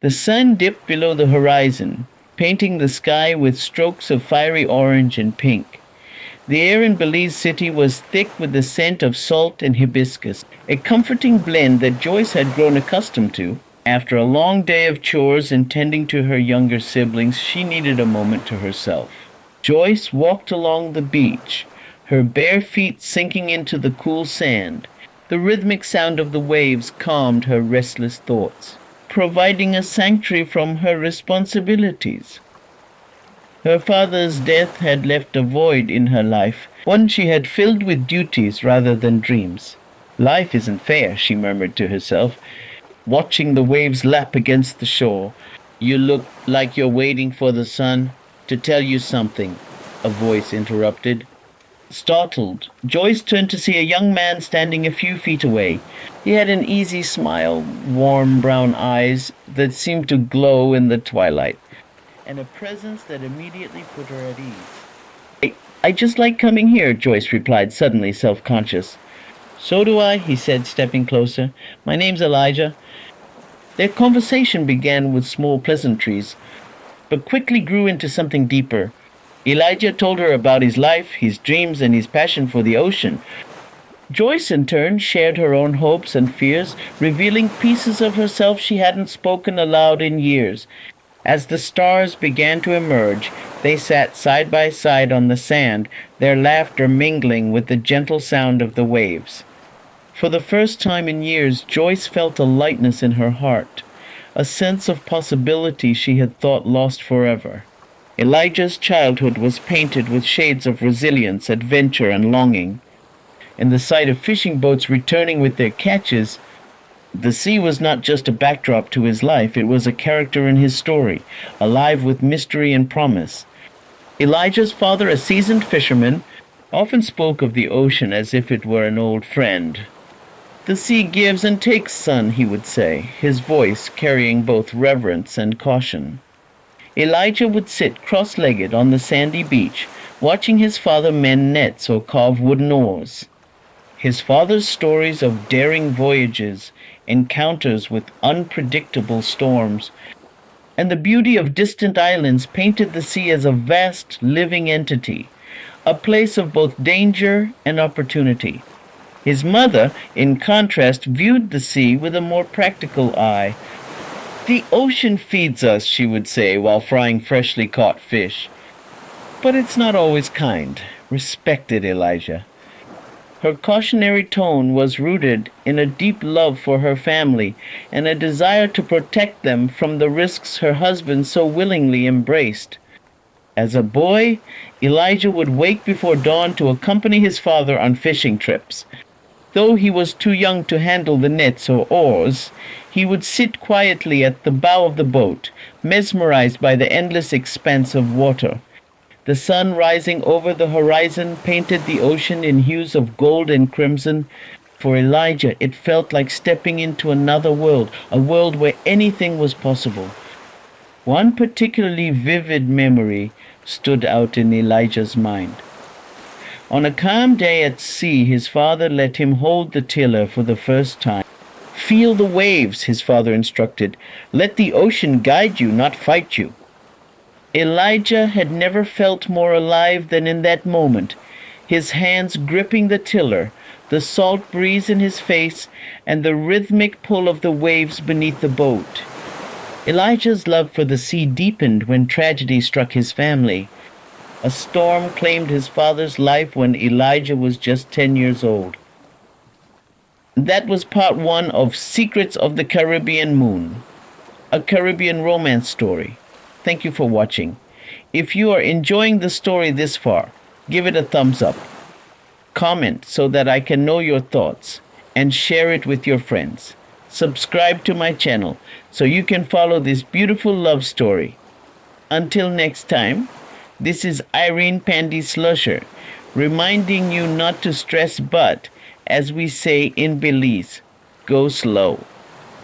The sun dipped below the horizon, painting the sky with strokes of fiery orange and pink. The air in Belize City was thick with the scent of salt and hibiscus, a comforting blend that Joyce had grown accustomed to. After a long day of chores and tending to her younger siblings, she needed a moment to herself. Joyce walked along the beach, her bare feet sinking into the cool sand. The rhythmic sound of the waves calmed her restless thoughts, providing a sanctuary from her responsibilities. Her father's death had left a void in her life, one she had filled with duties rather than dreams. Life isn't fair, she murmured to herself, watching the waves lap against the shore. You look like you're waiting for the sun to tell you something, a voice interrupted. Startled, Joyce turned to see a young man standing a few feet away. He had an easy smile, warm brown eyes that seemed to glow in the twilight, and a presence that immediately put her at ease. I just like coming here, Joyce replied, suddenly self-conscious. So do I, he said, stepping closer. My name's Elijah. Their conversation began with small pleasantries, but quickly grew into something deeper. Elijah told her about his life, his dreams, and his passion for the ocean. Joyce, in turn, shared her own hopes and fears, revealing pieces of herself she hadn't spoken aloud in years. As the stars began to emerge, they sat side by side on the sand, their laughter mingling with the gentle sound of the waves. For the first time in years, Joyce felt a lightness in her heart, a sense of possibility she had thought lost forever. Elijah's childhood was painted with shades of resilience, adventure, and longing. In the sight of fishing boats returning with their catches, the sea was not just a backdrop to his life, it was a character in his story, alive with mystery and promise. Elijah's father, a seasoned fisherman, often spoke of the ocean as if it were an old friend. The sea gives and takes, son, he would say, his voice carrying both reverence and caution. Elijah would sit cross-legged on the sandy beach, watching his father mend nets or carve wooden oars. His father's stories of daring voyages, encounters with unpredictable storms, and the beauty of distant islands painted the sea as a vast, living entity, a place of both danger and opportunity. His mother, in contrast, viewed the sea with a more practical eye. The ocean feeds us, she would say, while frying freshly caught fish. But it's not always kind, respected Elijah. Her cautionary tone was rooted in a deep love for her family and a desire to protect them from the risks her husband so willingly embraced. As a boy, Elijah would wake before dawn to accompany his father on fishing trips. Though he was too young to handle the nets or oars, he would sit quietly at the bow of the boat, mesmerized by the endless expanse of water. The sun rising over the horizon painted the ocean in hues of gold and crimson. For Elijah, it felt like stepping into another world, a world where anything was possible. One particularly vivid memory stood out in Elijah's mind. On a calm day at sea, his father let him hold the tiller for the first time. Feel the waves, his father instructed. Let the ocean guide you, not fight you. Elijah had never felt more alive than in that moment, his hands gripping the tiller, the salt breeze in his face, and the rhythmic pull of the waves beneath the boat. Elijah's love for the sea deepened when tragedy struck his family. A storm claimed his father's life when Elijah was just 10 years old. That was part one of Secrets of the Belizean Moon, a Caribbean romance story. Thank you for watching. If you are enjoying the story this far, give it a thumbs up. Comment so that I can know your thoughts, and share it with your friends. Subscribe to my channel so you can follow this beautiful love story. Until next time, this is Irene Pandy Slusher, reminding you not to stress but, as we say in Belize, go slow.